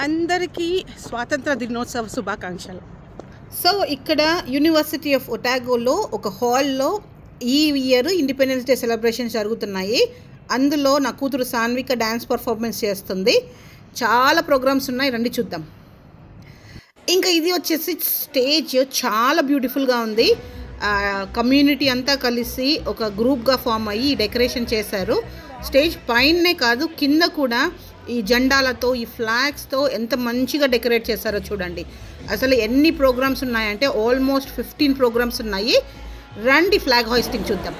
అందరికీ స్వాతంత్ర దినోత్సవ శుభాకాంక్షలు. సో ఇక్కడ యూనివర్సిటీ ఆఫ్ ఒటాగోలో ఒక హాల్లో ఈ ఇయర్ ఇండిపెండెన్స్ డే సెలబ్రేషన్స్ జరుగుతున్నాయి. అందులో నా కూతురు సాన్విక డ్యాన్స్ పర్ఫార్మెన్స్ చేస్తుంది. చాలా ప్రోగ్రామ్స్ ఉన్నాయి, రండి చూద్దాం. ఇంకా ఇది వచ్చేసి స్టేజ్ చాలా బ్యూటిఫుల్గా ఉంది. కమ్యూనిటీ అంతా కలిసి ఒక గ్రూప్గా ఫామ్ అయ్యి డెకరేషన్ చేశారు. స్టేజ్ పైనే కాదు కింద కూడా ఈ జెండాలతో ఈ ఫ్లాగ్స్తో ఎంత మంచిగా డెకరేట్ చేశారో చూడండి. అసలు ఎన్ని ప్రోగ్రామ్స్ ఉన్నాయంటే ఆల్మోస్ట్ 15 ప్రోగ్రామ్స్ ఉన్నాయి. రండి ఫ్లాగ్ హోయిస్టింగ్ చూద్దాం.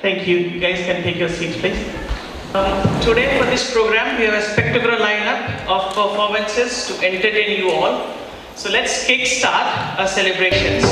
Thank you. You guys can take your seats, please. Today for this program, we have a spectacular lineup of performances to entertain you all. So let's kickstart our celebrations.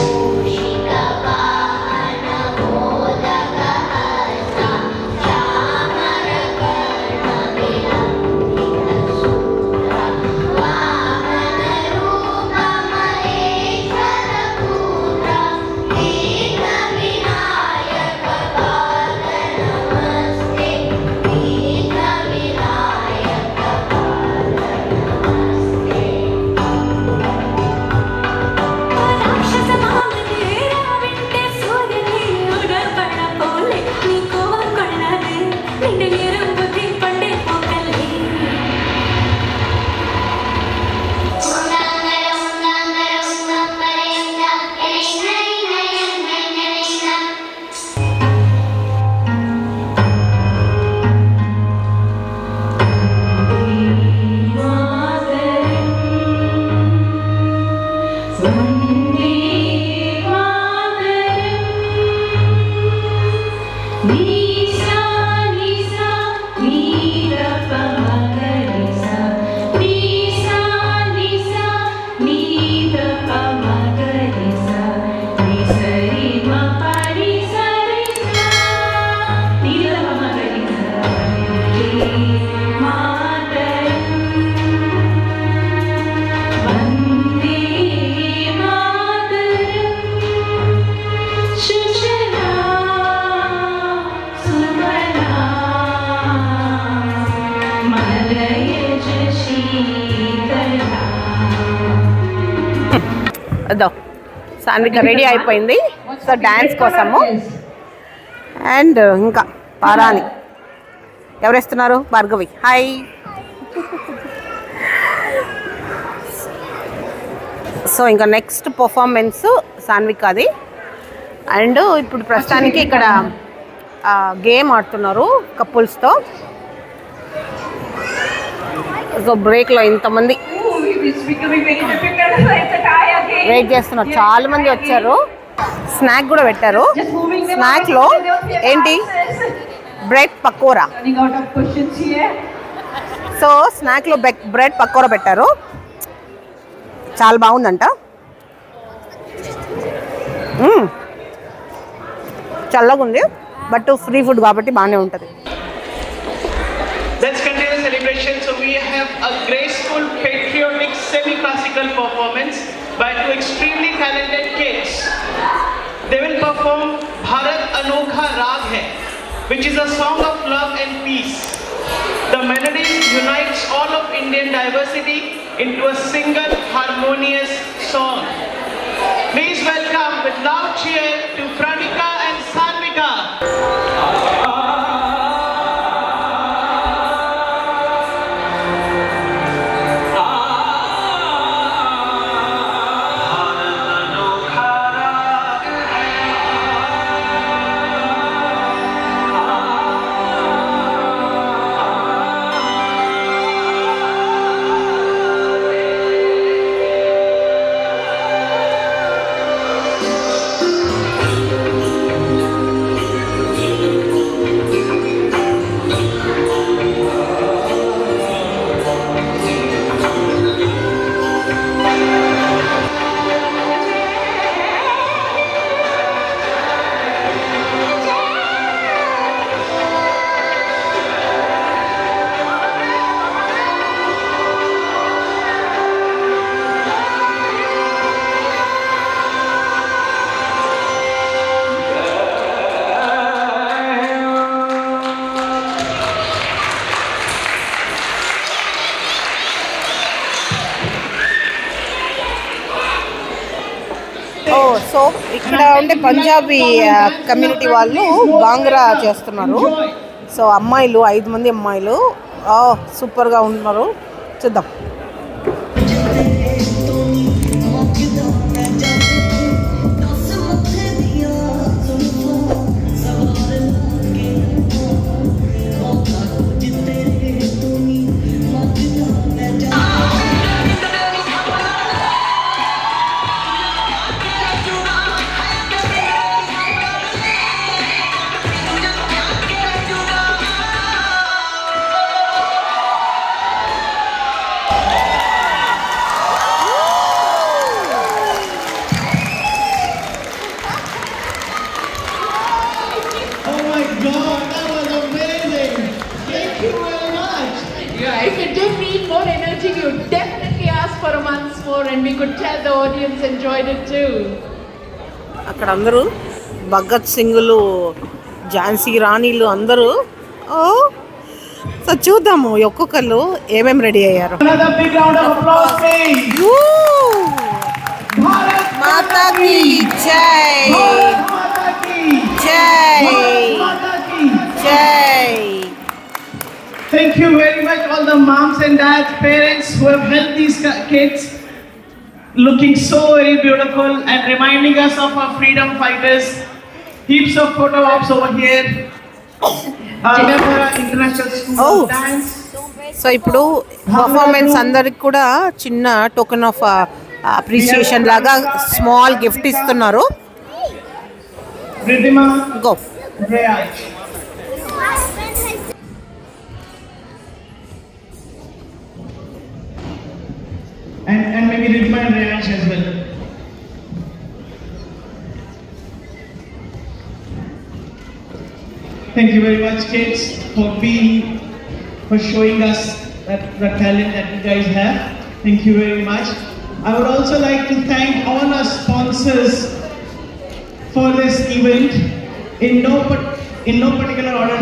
అదో Sanvika ready అయిపోయింది so dance కోసము. And ఇంకా పారాని ఎవరేస్తున్నారు? Bhargavi. Hi. So ఇంకా next performance సాన్వికది. And ఇప్పుడు ప్రస్తుతానికి ఇక్కడ game ఆడుతున్నారు కపుల్స్తో. So బ్రేక్లో ఇంతమంది వెయిట్ చేస్తున్నారు, చాలా మంది వచ్చారు. స్నాక్ కూడా పెట్టారు. స్నాక్లో ఏంటి? Bread pakora. So స్నాక్లో bread pakora పెట్టారు, చాలా బాగుందంట. చల్లగా ఉంది బట్ ఫ్రీ ఫుడ్ కాబట్టి బాగానే ఉంటుంది. Let's continue the celebration. So we have a graceful, patriotic, semi-classical performance by two extremely talented kids. They will perform Bharat Anokha Raag Hai, which is a song of love and peace. The melody unites all of Indian diversity into a single harmonious song. Please welcome with loud cheer to Pranika and Sanvika. So ఇక్కడ ఉండే Punjabi community వాళ్ళు బాంగ్రా చేస్తున్నారు. So అమ్మాయిలు 5 మంది అమ్మాయిలు సూపర్గా ఉన్నారు. చూద్దాం. If you did need more energy, you would definitely ask for a month's more, and we could tell the audience enjoyed it too. అక్కడ అందరూ భగత్ సింగ్లు, ఝాన్సీ రాణీలు అందరూ. సో చూద్దాము ఒక్కొక్కరు ఏమేమి రెడీ అయ్యారు. మాతాకి జై జై జై. Thank you very much all the moms and dads, parents who have helped these kids looking so very beautiful and reminding us of our freedom fighters. Heaps of photo ops over here. International School of Dance. So ఇప్పుడు performance అందరికి కూడా చిన్న token of appreciation లాగా small gift ఇస్తున్నారు. Go. And maybe Ridhima and Rayansh as well. Thank you very much, kids, for showing us the talent that you guys have. Thank you very much. I would also like to thank all our sponsors for this event in no particular order.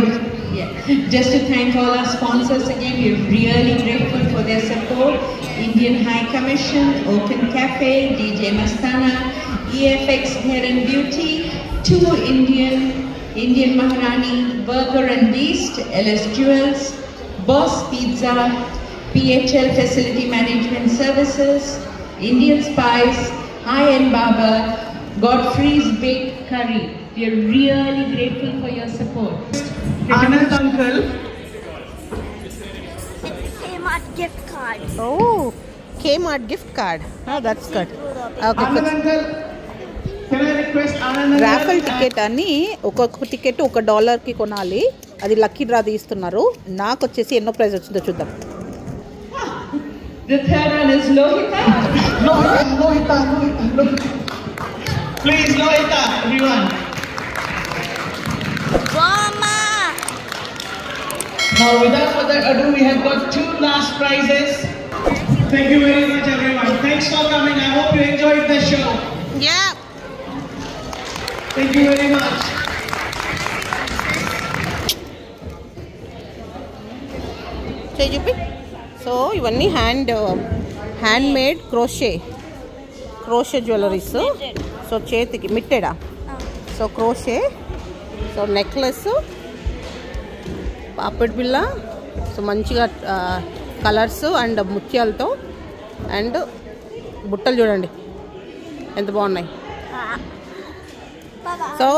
Yeah. Just to thank all our sponsors again, we're really grateful for their support. Indian High Commission, Open Cafe, DJ Mastana, EFX Hair and Beauty, 2 Indian Maharani, Burger and Beast, LS Jewels, Boss Pizza, PHL Facility Management Services, Indian Spice, High-End Barber, Godfrey's Baked Curry. We are really grateful for your support. Anand Uncle. Kmart gift card. Oh, Kmart gift card. Oh, that's good. Okay, Anand Uncle. Can I request Anand Uncle? Raffle ticket అని ఒక్కొక్క ticket $1కి కొనాలి. అది lucky draw తీస్తున్నారు. నాకు వచ్చేసి ఎన్నో praise వచ్చిందో చూద్దాం. The third one is Lohita. Lohita. Please, Lohita, everyone. Mama! Now, without further ado, we have got 2 last prizes. Thank you very much, everyone. Thanks for coming. I hope you enjoyed the show. Yeah. Thank you very much. చూపి. So ఇవన్నీ hand made crochet jewelleries. So చేతికి మిట్టెడా. So crochet. So necklace, పాపిడి బిళ్ళ. So మంచిగా colours and ముత్యాలతో. And బుట్టలు చూడండి ఎంత బాగున్నాయి. సో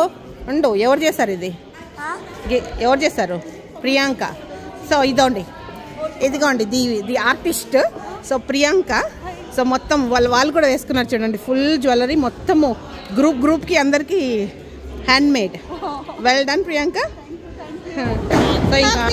ఎవరు చేశారు ఇది? ఎవరు చేశారు? ప్రియాంక. సో ఇదిగోండి the artist. So Priyanka. So మొత్తం వాళ్ళు కూడా వేసుకున్నారు చూడండి. ఫుల్ జ్యువెలరీ మొత్తము గ్రూప్కి అందరికీ hand made. Well done Priyanka. So ఇంకా